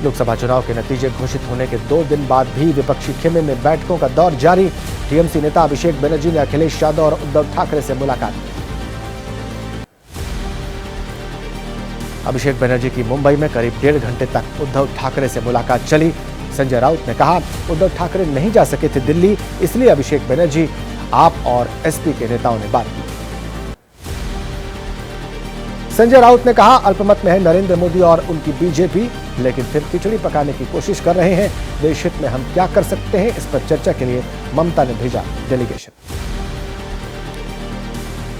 लोकसभा चुनाव के नतीजे घोषित होने के 2 दिन बाद भी विपक्षी खेमे में बैठकों का दौर जारी। टीएमसी नेता अभिषेक बनर्जी ने अखिलेश यादव और उद्धव ठाकरे से मुलाकात की। अभिषेक बनर्जी की मुंबई में करीब 1.5 घंटे तक उद्धव ठाकरे से मुलाकात चली। संजय राउत ने कहा, उद्धव ठाकरे नहीं जा सके थे दिल्ली, इसलिए अभिषेक बनर्जी, आप और एसपी के नेताओं ने बात की। संजय राउत ने कहा, अल्पमत में है नरेंद्र मोदी और उनकी बीजेपी, लेकिन फिर खिचड़ी पकाने की कोशिश कर रहे हैं। देश हित में हम क्या कर सकते हैं, इस पर चर्चा के लिए ममता ने भेजा डेलीगेशन।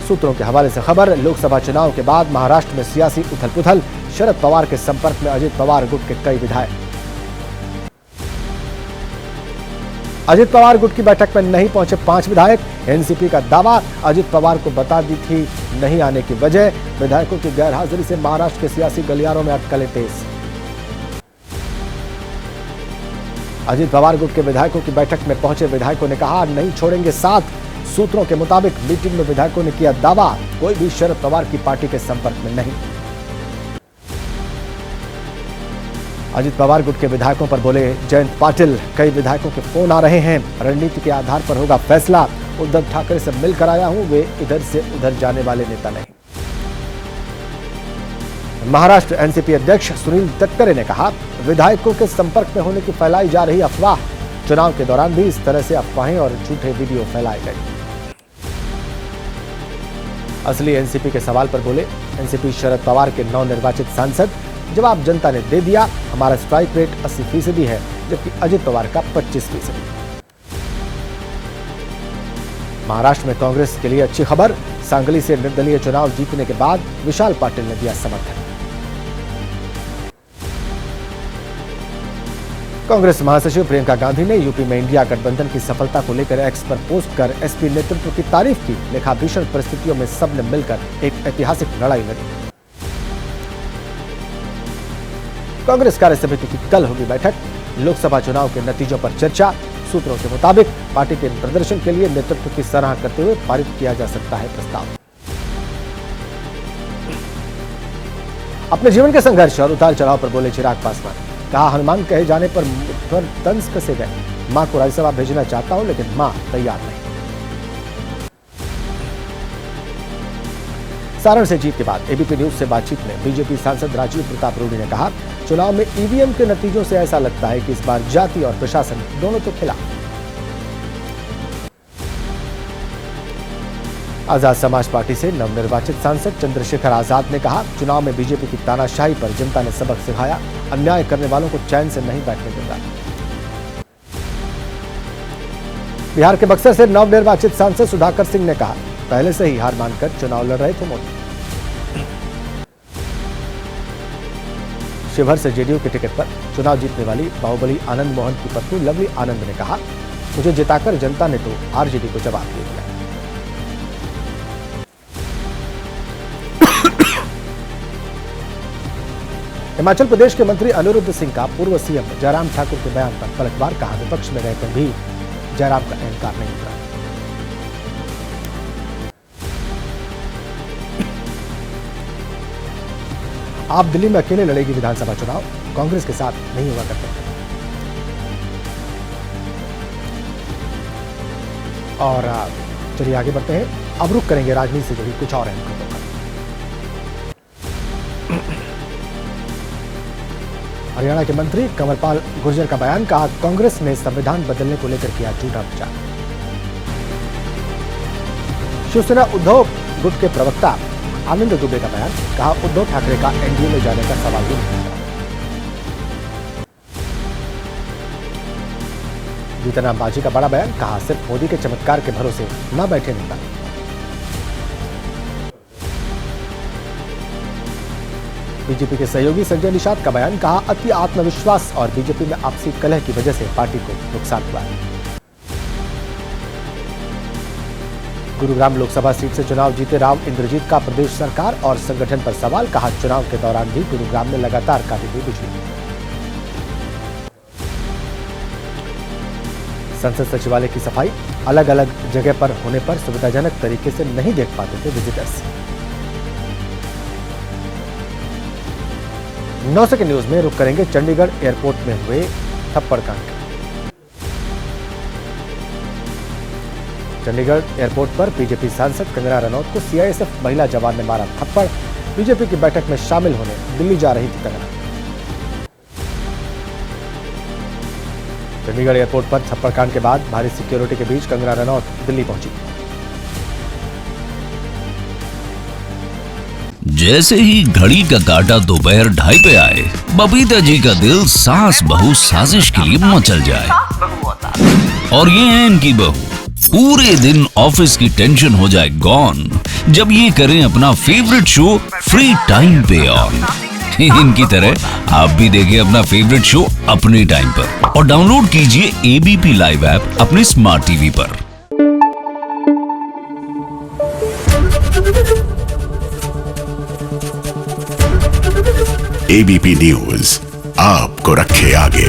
सूत्रों के हवाले से खबर, लोकसभा चुनाव के बाद महाराष्ट्र में सियासी उथल-पुथल। शरद पवार के संपर्क में अजित पवार गुट के कई विधायक। अजित पवार गुट की बैठक में नहीं पहुंचे 5 विधायक। एनसीपी का दावा, अजित पवार को बता दी थी नहीं आने की वजह। विधायकों की गैरहाजिरी से महाराष्ट्र के सियासी गलियारों में अटकलें तेज। अजित पवार गुट के विधायकों की बैठक में पहुंचे विधायकों ने कहा, नहीं छोड़ेंगे साथ। सूत्रों के मुताबिक मीटिंग में विधायकों ने किया दावा, कोई भी शरद पवार की पार्टी के संपर्क में नहीं। अजित पवार गुट के विधायकों पर बोले जयंत पाटिल, कई विधायकों के फोन आ रहे हैं, रणनीति के आधार पर होगा फैसला। उद्धव ठाकरे से मिलकर आया हूं, वे इधर से उधर जाने वाले नेता नहीं। महाराष्ट्र एनसीपी अध्यक्ष सुनील तटकरे ने कहा, विधायकों के संपर्क में होने की फैलाई जा रही अफवाह। चुनाव के दौरान भी इस तरह से अफवाहें और झूठे वीडियो फैलाए गए। असली एनसीपी के सवाल पर बोले एनसीपी शरद पवार के नवनिर्वाचित सांसद, जवाब जनता ने दे दिया। हमारा स्ट्राइक रेट 80% है, जबकि अजित पवार का 25%। महाराष्ट्र में कांग्रेस के लिए अच्छी खबर, सांगली से निर्दलीय चुनाव जीतने के बाद विशाल पाटिल ने दिया समर्थन। कांग्रेस महासचिव प्रियंका गांधी ने यूपी में इंडिया गठबंधन की सफलता को लेकर एक्स पर पोस्ट कर एसपी नेतृत्व की तारीफ की। लिखा, भीषण परिस्थितियों में सबने मिलकर एक ऐतिहासिक लड़ाई लड़ी। कांग्रेस कार्य समिति की कल होगी बैठक। लोकसभा चुनाव के नतीजों पर चर्चा। सूत्रों के मुताबिक पार्टी के प्रदर्शन के लिए नेतृत्व की सराहना करते हुए पारित किया जा सकता है प्रस्ताव। अपने जीवन के संघर्ष और उतार चढ़ाव पर बोले चिराग पासवान। कहा, हनुमान कहे जाने पर तंज कसे गए। मां को राज्यसभा भेजना चाहता हूं, लेकिन मां तैयार नहीं। सारण से जीत के बाद एबीपी न्यूज से बातचीत में बीजेपी सांसद राजीव प्रताप रूडी ने कहा, चुनाव में ईवीएम के नतीजों से ऐसा लगता है कि इस बार जाति और प्रशासन दोनों के खिलाफ। आजाद समाज पार्टी से नवनिर्वाचित सांसद चंद्रशेखर आजाद ने कहा, चुनाव में बीजेपी की तानाशाही पर जनता ने सबक सिखाया। अन्याय करने वालों को चैन से नहीं बैठने देगा। बिहार के बक्सर से नवनिर्वाचित सांसद सुधाकर सिंह ने कहा, पहले से ही हार मानकर चुनाव लड़ रहे थे मोदी। शिवहर से जेडीयू के टिकट पर चुनाव जीतने वाली बाहुबली आनंद मोहन की पत्नी लवली आनंद ने कहा, मुझे जिताकर जनता ने तो आरजेडी को जवाब दे दिया। हिमाचल प्रदेश के मंत्री अनिरुद्ध सिंह का पूर्व सीएम जयराम ठाकुर के बयान पर पलटवार। कहा, विपक्ष में रहकर भी जयराम का अहंकार नहीं उतरा। आप दिल्ली में अकेले लड़ेगी विधानसभा चुनाव, कांग्रेस के साथ नहीं हुआ करते। और चलिए आगे बढ़ते हैं। अब रुक करेंगे राजनीति से जुड़ी कुछ और अहम खबरों का। हरियाणा के मंत्री कंवरपाल गुर्जर का बयान। कहा, कांग्रेस ने संविधान बदलने को लेकर किया झूठा प्रचार। शिवसेना उद्धव गुट के प्रवक्ता आनंद दुबे का बयान। कहा, उद्धव ठाकरे का एनडीए में जाने का सवाल ही नहीं था। जीतनराम मांझी का बड़ा बयान। कहा, सिर्फ मोदी के चमत्कार के भरोसे न बैठे नेता। बीजेपी के सहयोगी संजय निषाद का बयान। कहा, अति आत्मविश्वास और बीजेपी में आपसी कलह की वजह से पार्टी को नुकसान हुआ है। गुरुग्राम लोकसभा सीट से चुनाव जीते राव इंद्रजीत का प्रदेश सरकार और संगठन पर सवाल। कहा, चुनाव के दौरान भी गुरुग्राम में लगातार काटी गई बिजली। संसद सचिवालय की सफाई। अलग अलग जगह पर होने पर सुविधाजनक तरीके से नहीं देख पाते थे विजिटर्स। 9 सेकंड न्यूज में रुक करेंगे चंडीगढ़ एयरपोर्ट में हुए थप्पड़ कांड। चंडीगढ़ एयरपोर्ट पर बीजेपी सांसद कंगना रनौत को सीआईएसएफ महिला जवान ने मारा थप्पड़। बीजेपी की बैठक में शामिल होने दिल्ली जा रही थी कंगना। चंडीगढ़ एयरपोर्ट पर थप्पड़ कांड के बाद भारी सिक्योरिटी के बीच कंगना रनौत दिल्ली पहुंची। जैसे ही घड़ी का काटा दोपहर 2:30 पे आए, बबीता जी का दिल सास बहू साजिश के लिए मचल जाए। और ये है इनकी बहू, पूरे दिन ऑफिस की टेंशन हो जाए गॉन जब ये करें अपना फेवरेट शो फ्री टाइम पे ऑन। इनकी तरह आप भी देखिए अपना फेवरेट शो अपने टाइम पर और डाउनलोड कीजिए एबीपी लाइव ऐप अपने स्मार्ट टीवी पर। एबीपी न्यूज आपको रखे आगे।